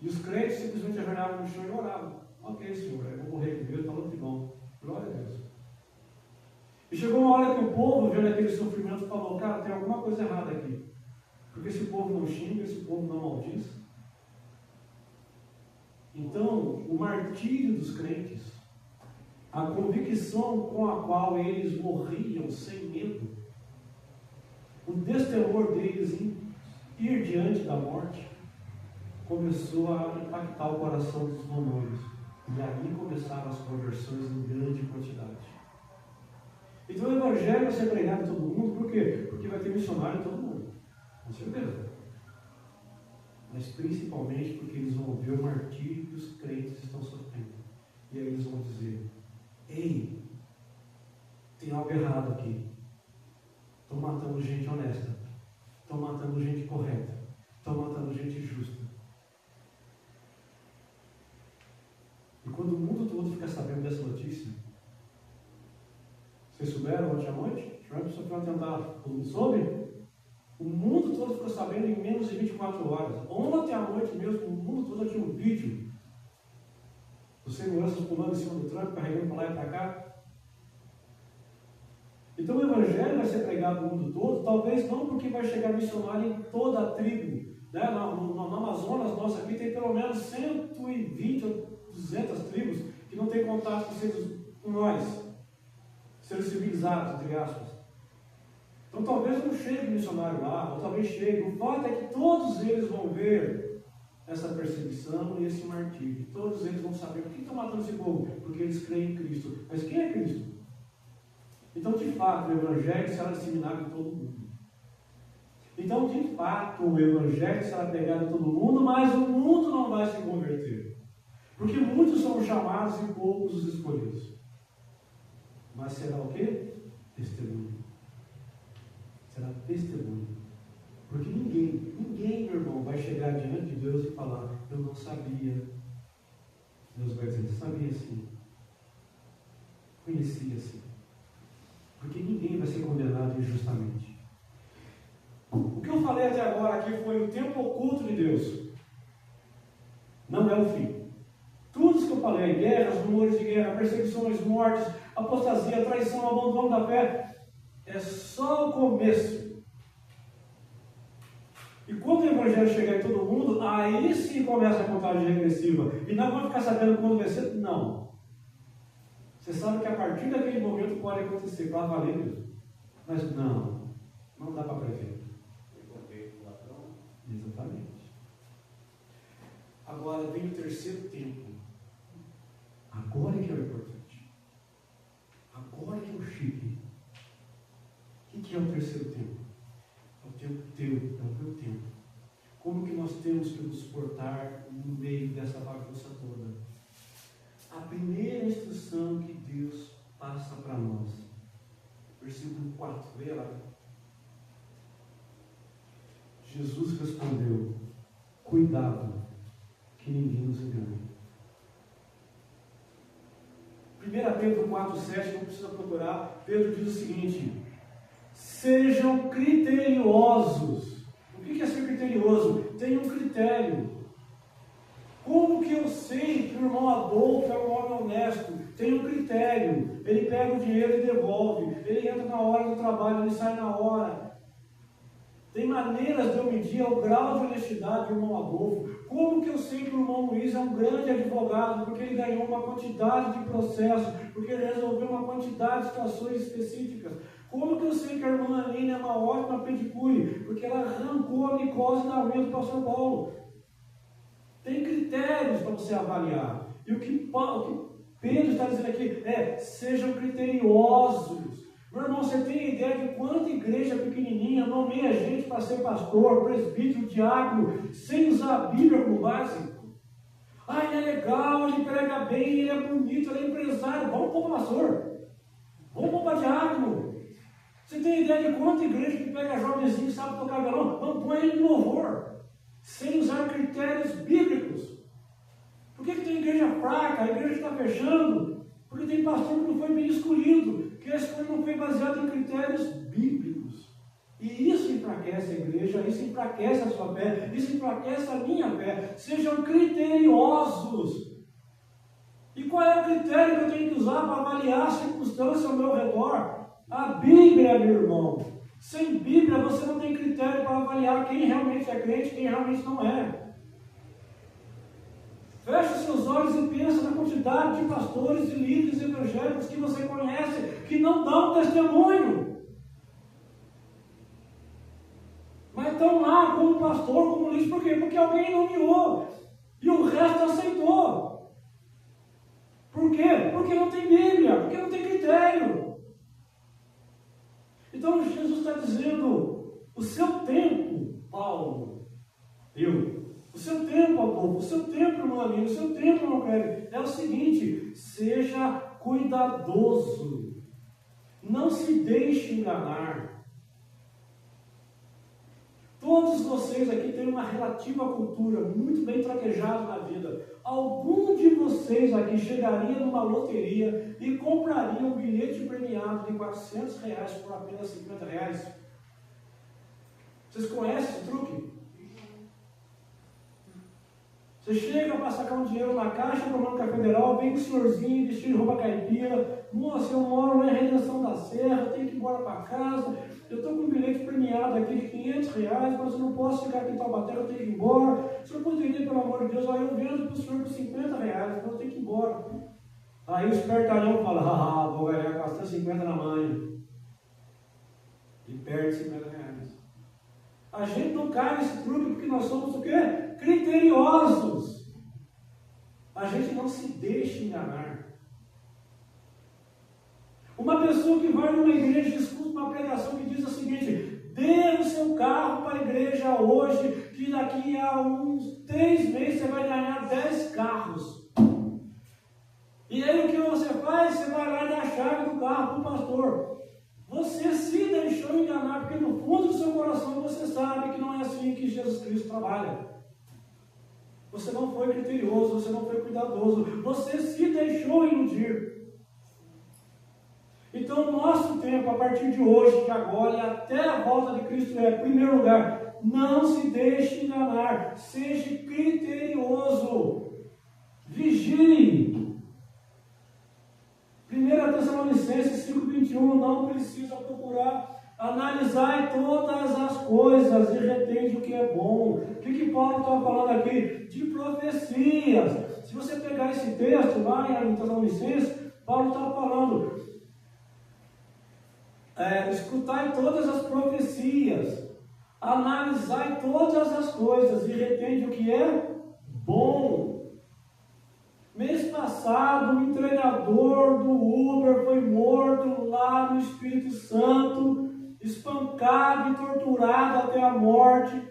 E os crentes simplesmente ajoelhavam no chão e oravam. Ok, Senhor, eu vou morrer primeiro, está muito bom. Glória a Deus. E chegou uma hora que o povo, vendo aquele sofrimento, falou, cara, tem alguma coisa errada aqui. Porque esse povo não xinga, esse povo não maldiz. Então, o martírio dos crentes, a convicção com a qual eles morriam sem medo, o destemor deles em ir diante da morte, começou a impactar o coração dos romanos. E ali começaram as conversões em grande quantidade. Então o evangelho vai ser pregado em todo mundo, por quê? Porque vai ter missionário em todo mundo, com certeza. Mas principalmente porque eles vão ver o martírio que os crentes estão sofrendo. E aí eles vão dizer, ei, tem algo errado aqui. Estão matando gente honesta. Estão matando gente correta. Estão matando gente justa. E quando o mundo todo fica sabendo dessa notícia, vocês souberam ontem à noite? Trump sofreu um atentado. Todo mundo soube? O mundo todo ficou sabendo em menos de 24 horas. Ontem à noite mesmo, o mundo todo tinha um vídeo dos seguranças pulando em cima do Trump, carregando para lá e para cá. Então o evangelho vai ser pregado no mundo todo, talvez não porque vai chegar missionário em toda a tribo. Né? No Amazonas, nossa, aqui tem pelo menos 120 ou 200 tribos que não têm contato com nós, seres civilizados, entre aspas. Então talvez não chegue o missionário lá, ou talvez chegue. O fato é que todos eles vão ver essa perseguição e esse martírio. Todos eles vão saber por que estão matando esse povo, porque eles creem em Cristo. Mas quem é Cristo? Então, de fato, o Evangelho será disseminado em todo o mundo. Então, de fato, o Evangelho será pregado em todo o mundo, mas o mundo não vai se converter. Porque muitos são chamados e poucos os escolhidos. Mas será o quê? Testemunho. Será testemunho. Porque ninguém, meu irmão, vai chegar diante de Deus e falar, eu não sabia. Deus vai dizer, sabia sim. Conhecia sim. Porque ninguém vai ser condenado injustamente. O que eu falei até agora aqui foi o tempo oculto de Deus. Não é o fim. Tudo isso que eu falei, guerras, rumores de guerra, perseguições, mortes, apostasia, traição, abandono da fé, é só o começo. E quando o Evangelho chegar em todo mundo, aí sim começa a contagem regressiva. E não vai ficar sabendo quando vai ser? Não. Você sabe que a partir daquele momento pode acontecer, para valer mesmo. Mas não dá para prever. Exatamente. Agora vem o terceiro tempo. Agora é que é o importante. Agora é que é o chique. O que é o terceiro tempo? É o tempo teu, é o teu tempo. Como que nós temos que nos portar no meio dessa bagunça toda? A primeira instrução que Deus passa para nós. Versículo 4, leia lá. Jesus respondeu, cuidado, que ninguém nos engane. 1 Pedro 4,7, não precisa procurar. Pedro diz o seguinte, sejam criteriosos. O que é ser criterioso? Tenha um critério. Como que eu sei que o irmão Adolfo é um homem honesto? Tem um critério. Ele pega o dinheiro e devolve. Ele entra na hora do trabalho, ele sai na hora. Tem maneiras de eu medir o grau de honestidade do irmão Adolfo. Como que eu sei que o irmão Luiz é um grande advogado? Porque ele ganhou uma quantidade de processos, porque ele resolveu uma quantidade de situações específicas. Como que eu sei que a irmã Aline é uma ótima pedicure? Porque ela arrancou a micose da unha do pastor Paulo. Tem critérios para você avaliar. E o que Pedro está dizendo aqui é: sejam criteriosos. Meu irmão, você tem ideia de quanta igreja pequenininha nomeia gente para ser pastor, presbítero, diácono, sem usar a Bíblia como base? Ah, ele é legal, ele prega bem, ele é bonito, ele é empresário. Vamos pôr para pastor. Vamos pôr para diácono. Você tem ideia de quanta igreja que pega jovenzinho e sabe tocar violão? Vamos pôr ele em louvor, sem usar critérios bíblicos. Por que tem igreja fraca? A igreja está fechando? Porque tem pastor que não foi bem escolhido, que a escolha não foi baseada em critérios bíblicos. E isso enfraquece a igreja, isso enfraquece a sua fé, isso enfraquece a minha fé. Sejam criteriosos. E qual é o critério que eu tenho que usar para avaliar a circunstância ao meu redor? A Bíblia, meu irmão. Sem Bíblia você não tem critério para avaliar quem realmente é crente e quem realmente não é. Feche seus olhos e pensa na quantidade de pastores e líderes evangélicos que você conhece que não dão testemunho. Mas estão lá como pastor, como líder, por quê? Porque alguém nomeou e o resto aceitou. Por quê? Porque não tem Bíblia, porque não tem critério. Então Jesus está dizendo: o seu tempo, Paulo, o seu tempo, Adolfo, o seu tempo, irmão amigo, o seu tempo, irmão Cléber, é o seguinte: seja cuidadoso, não se deixe enganar. Todos vocês aqui têm uma relativa cultura muito bem traquejada na vida. Algum de vocês aqui chegaria numa loteria e compraria um bilhete premiado de R$400 por apenas R$50? Vocês conhecem esse truque? Você chega para sacar um dinheiro na Caixa Econômica Federal, vem com o senhorzinho vestido de roupa caipira: moça, eu moro na Redenção da Serra, tenho que ir embora para casa, eu estou com um bilhete premiado aqui de R$500, mas eu não posso ficar aqui em Taubaté, eu tenho que ir embora. O senhor poderia, pelo amor de Deus, eu vendo para o senhor por R$50, então eu tenho que ir embora. Aí o espertalhão fala: vou ganhar 450 na manhã. E perde R$50. A gente não cai nesse truque porque nós somos o quê? Criteriosos. A gente não se deixa enganar. Uma pessoa que vai numa igreja e escuta uma pregação que diz o seguinte: dê o seu carro para a igreja hoje, que daqui a uns 3 meses você vai ganhar 10 carros. E aí o que você faz? Você vai lá e dá a chave do carro para o pastor. Você se deixou enganar, porque no fundo do seu coração você sabe que não é assim que Jesus Cristo trabalha. Você não foi criterioso, você não foi cuidadoso, você se deixou iludir. Então, o nosso tempo, a partir de hoje, de agora e até a volta de Cristo, em primeiro lugar, não se deixe enganar, seja criterioso, vigie. 1 Tessalonicenses 5,21, não precisa procurar, analisai todas as coisas e retende o que é bom. O que Paulo está falando aqui? De profecias. Se você pegar esse texto lá em Tessalonicenses, Paulo está falando: escutai todas as profecias, analisai todas as coisas e retende o que é bom. Mês passado, um entregador do Uber foi morto lá no Espírito Santo, espancado e torturado até a morte,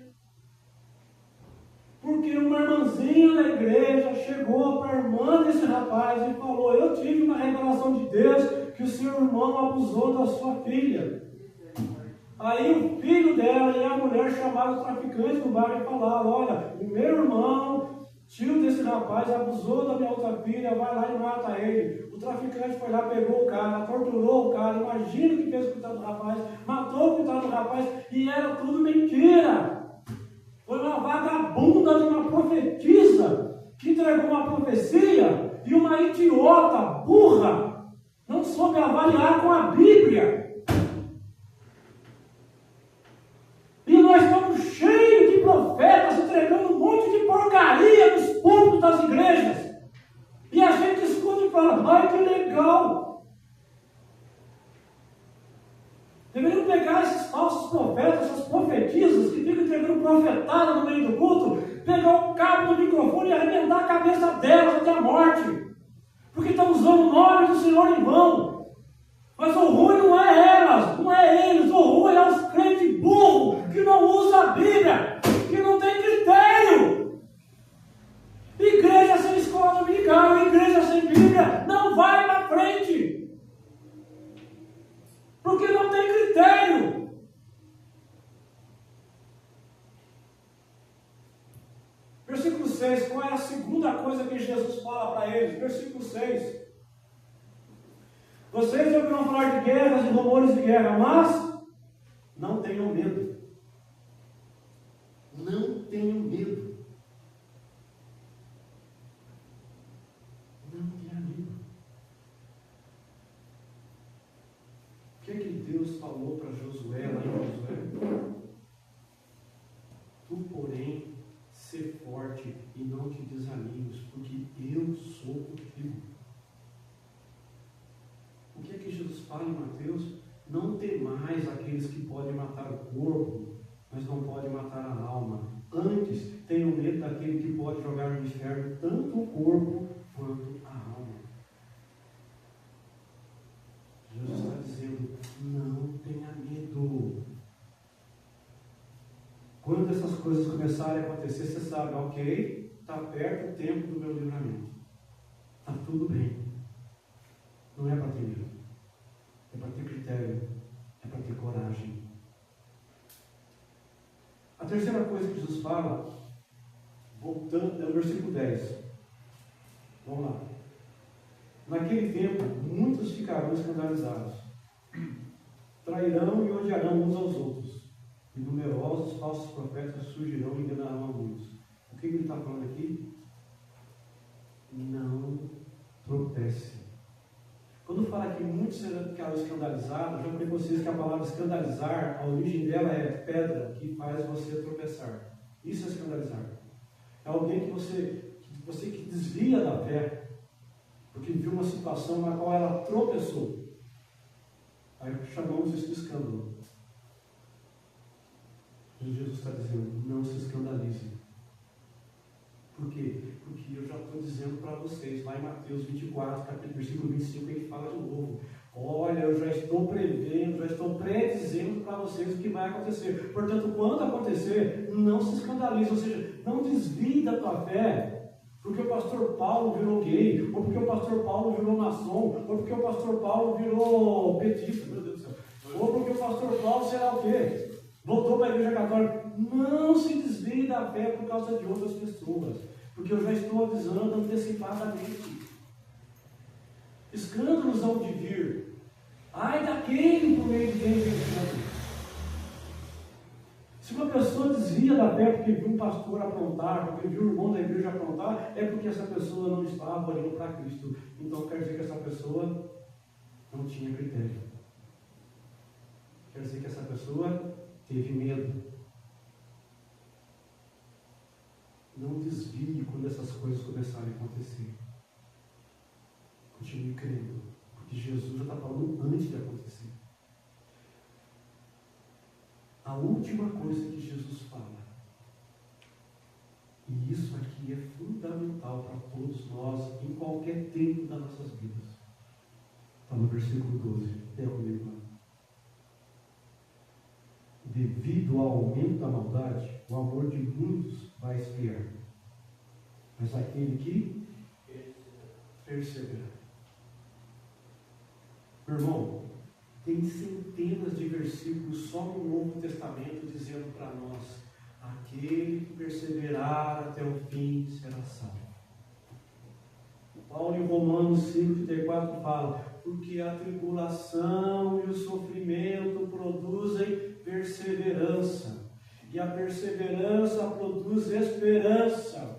porque uma irmãzinha da igreja chegou para a irmã desse rapaz e falou: eu tive uma revelação de Deus que o seu irmão abusou da sua filha. Aí o filho dela e a mulher chamaram os traficantes do bairro e falaram: olha, o meu irmão, tio desse rapaz, abusou da minha outra filha, vai lá e mata ele. O traficante foi lá, pegou o cara, torturou o cara, imagina o que fez com o coitado do rapaz, matou o coitado do rapaz, e era tudo mentira. Foi uma vagabunda de uma profetisa que entregou uma profecia, e uma idiota, burra, não soube avaliar com a Bíblia. E nós das igrejas. E a gente escuta e fala, ai que legal. Deveriam pegar esses falsos profetas, essas profetisas que ficam entregando profetada no meio do culto, pegar o cabo do microfone e arrebentar a cabeça delas até a morte. Porque estão usando o nome do Senhor em vão. Mas o ruim não é elas, não é eles, o ruim é os crentes burros, que não usam a Bíblia, que não tem critério. Igreja sem escola dominical, igreja sem Bíblia, não vai para frente. Porque não tem critério. Versículo 6, qual é a segunda coisa que Jesus fala para eles? Versículo 6. Vocês ouvirão falar de guerras e rumores de guerra, mas não tenham medo. Não tenham medo. Não tenha medo. O que é que Deus falou para Josué lá em Josué? Tu, porém, ser forte e não te desanimes, porque eu sou contigo. O que é que Jesus fala em Mateus? Não temais aqueles que podem matar o corpo, mas não podem matar a alma. Antes, tenham medo daquele que pode jogar no inferno tanto o corpo quanto a alma. Jesus está dizendo, não tenha medo. Quando essas coisas começarem a acontecer, você sabe, ok, está perto o tempo do meu livramento. Está tudo bem. Não é para ter medo. É para ter critério. É para ter coragem. A terceira coisa que Jesus fala, voltando, é o versículo 10. Vamos lá. Naquele tempo, muitos ficarão escandalizados. Trairão e odiarão uns aos outros. E numerosos falsos profetas surgirão e enganarão a muitos. O que ele está falando aqui? Não tropece. Quando fala que muitos ficaram escandalizados, já falei para vocês que a palavra escandalizar, a origem dela é pedra que faz você tropeçar. Isso é escandalizar. É alguém que você que desvia da fé, porque viu uma situação na qual ela tropeçou. Aí chamamos isso de escândalo. Jesus está dizendo, não se escandalize. Por quê? Porque eu já estou dizendo para vocês, lá em Mateus 24, capítulo, versículo 25, ele fala de novo. Olha, eu já estou prevendo, já estou predizendo para vocês o que vai acontecer. Portanto, quando acontecer, não se escandalize, ou seja, não desvie da tua fé, porque o pastor Paulo virou gay, ou porque o pastor Paulo virou maçom, ou porque o pastor Paulo virou petista, meu Deus do céu, ou porque o pastor Paulo será o quê? Voltou para a igreja católica. Não se desvie da fé por causa de outras pessoas, porque eu já estou avisando antecipadamente. Escândalos hão de vir. Ai daquele por meio de quem vem escândalo. Se uma pessoa desvia da fé porque viu um pastor aprontar, porque viu o irmão da igreja aprontar, é porque essa pessoa não estava olhando para Cristo. Então quer dizer que essa pessoa não tinha critério. Quer dizer que essa pessoa teve medo. Não desvie quando essas coisas começarem a acontecer. Continue crendo, porque Jesus já está falando antes de acontecer. A última coisa que Jesus fala, e isso aqui é fundamental para todos nós, em qualquer tempo das nossas vidas, está no versículo 12. Até comigo lá. Devido ao aumento da maldade, o amor de muitos vai esfriar. Mas aquele que perseverar. Meu irmão, tem centenas de versículos só no Novo Testamento dizendo para nós: aquele que perseverar até o fim será salvo. Paulo em Romanos 5,34 fala: porque a tribulação e o sofrimento produzem perseverança, e a perseverança produz esperança.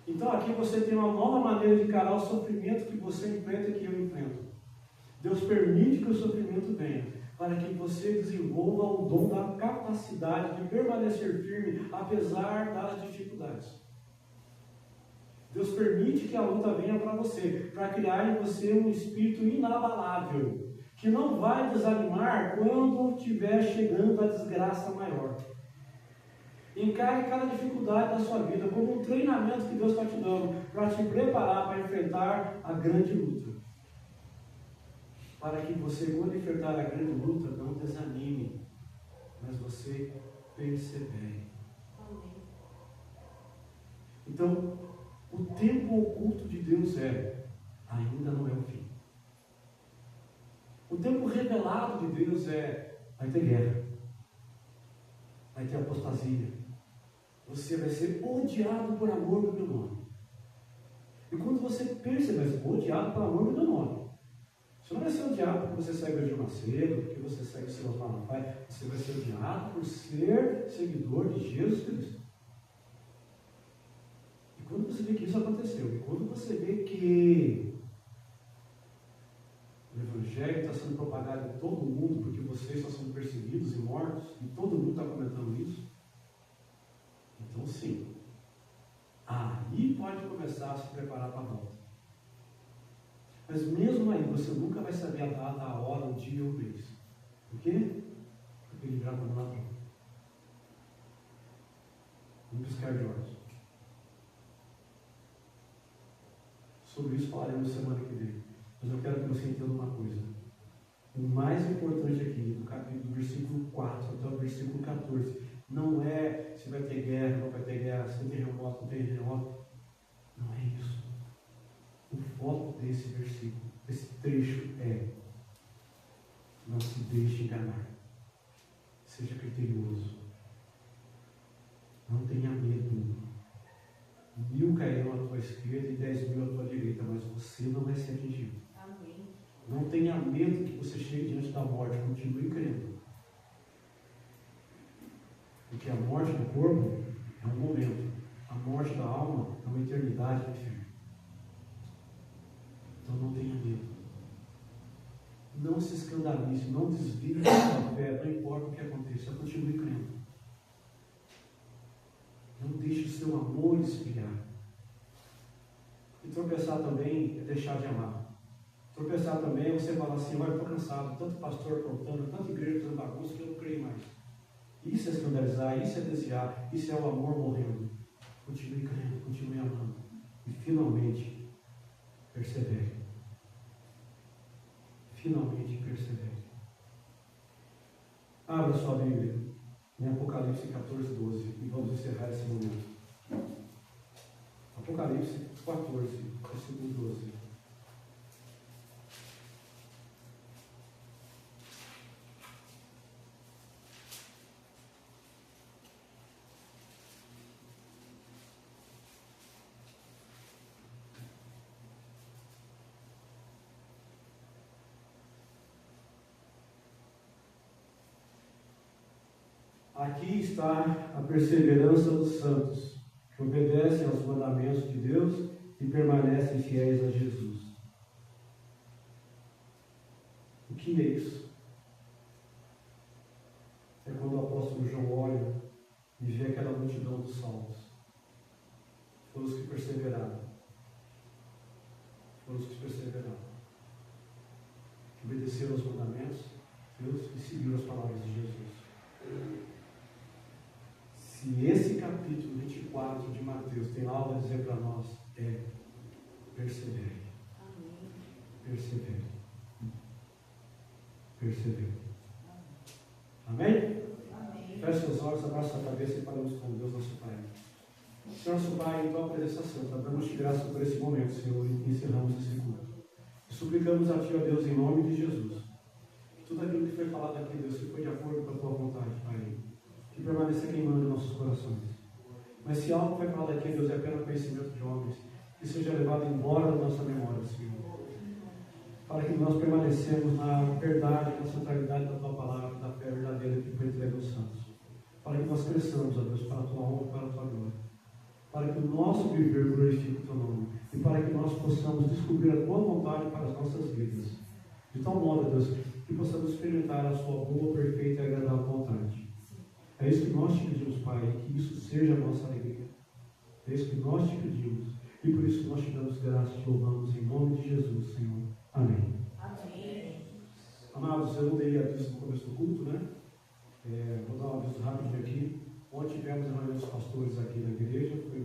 Então aqui você tem uma nova maneira de encarar o sofrimento que você enfrenta e que eu enfrento. Deus permite que o sofrimento venha, para que você desenvolva o dom da capacidade de permanecer firme apesar das dificuldades. Deus permite que a luta venha para você, para criar em você um espírito inabalável, que não vai desanimar quando estiver chegando a desgraça maior. Encare cada dificuldade da sua vida como um treinamento que Deus está te dando para te preparar para enfrentar a grande luta. Para que você, quando enfrentar a grande luta, não desanime, mas você persevere. Então, o tempo oculto de Deus ainda não é o fim. O tempo revelado de Deus vai ter guerra, vai ter apostasia. Você vai ser odiado por amor do meu nome. E quando você perceber, vai ser odiado por amor do meu nome. Você não vai ser odiado porque você segue o Gil Macedo, porque você segue o Silas Malafaia. Você vai ser odiado por ser seguidor de Jesus Cristo. E quando você vê que isso aconteceu, e quando você vê que o Evangelho está sendo propagado em todo mundo, porque vocês estão sendo perseguidos e mortos, e todo mundo está comentando isso, então sim, aí pode começar a se preparar para a volta. Mas mesmo aí, você nunca vai saber a data, a hora, o dia ou o mês. Por quê? Porque ele virá como ladrão. Um piscar de olhos. Sobre isso falaremos semana que vem. Mas eu quero que você entenda uma coisa. O mais importante aqui, do versículo 4 até o versículo 14, não é se vai ter guerra, não vai ter guerra, se tem terremoto, não tem terremoto. Não é isso. O foco desse versículo, desse trecho não se deixe enganar. Seja criterioso. Não tenha medo. 1000 cairão à tua esquerda e 10.000 à tua direita, mas você não vai ser atingido. Amém. Não tenha medo que você chegue diante da morte, continue crendo. Porque a morte do corpo é um momento, a morte da alma é uma eternidade no inferno. Então não tenha medo. Não se escandalize, não desvie da sua fé, não importa o que aconteça, continue crendo. Não deixe o seu amor esfriar. E tropeçar também é deixar de amar. Tropeçar também é você falar assim: olha, eu estou cansado, tanto pastor aprontando, tanta igreja fazendo bagunça que eu não creio mais. Isso é escandalizar, isso é desviar, isso é o amor morrendo. Continue crendo, continue amando. E finalmente, persevere. Finalmente, persevere. Abra sua Bíblia em Apocalipse 14, 12 e vamos encerrar esse momento. Apocalipse 14, versículo 12. Aqui está a perseverança dos santos, que obedecem aos mandamentos de Deus e permanecem fiéis a Jesus. O que é isso? É quando o apóstolo João olha e vê aquela multidão dos salvos. Foram os que perseveraram. Foram os que perseveraram. Que obedeceram aos mandamentos de Deus e seguiram as palavras de Jesus. Se esse capítulo 24 de Mateus tem algo a dizer para nós, persevere. Amém. Persevere. Persevere. Amém? Amém. Feche seus olhos, abraça a cabeça e falamos com Deus, nosso Pai. Senhor, nosso Pai, em tua presença santa, damos-te graça por esse momento, Senhor, e encerramos esse culto. E suplicamos a Ti, ó Deus, em nome de Jesus, que tudo aquilo que foi falado aqui, Deus, se foi de acordo com a tua vontade, Pai, que permaneça queimando em nossos corações. Mas se algo foi falado aqui, Deus, é apenas conhecimento de homens, que seja levado embora da nossa memória, Senhor. Para que nós permanecemos na verdade, na centralidade da tua palavra, da fé verdadeira que foi entregue aos santos. Para que nós cresçamos, ó Deus, para a tua honra e para a tua glória. Para que o nosso viver glorifique o teu nome. E para que nós possamos descobrir a tua vontade para as nossas vidas. De tal modo, Deus, que que possamos experimentar a sua boa, perfeita e agradável vontade. É isso que nós te pedimos, Pai, que isso seja a nossa alegria. É isso que nós te pedimos. E por isso nós te damos graças e te louvamos em nome de Jesus, Senhor. Amém. Amém. Amados, eu não dei aviso no começo do culto, né? Vou dar um aviso rápido aqui. Ontem tivemos a reunião dos pastores aqui na igreja. Foi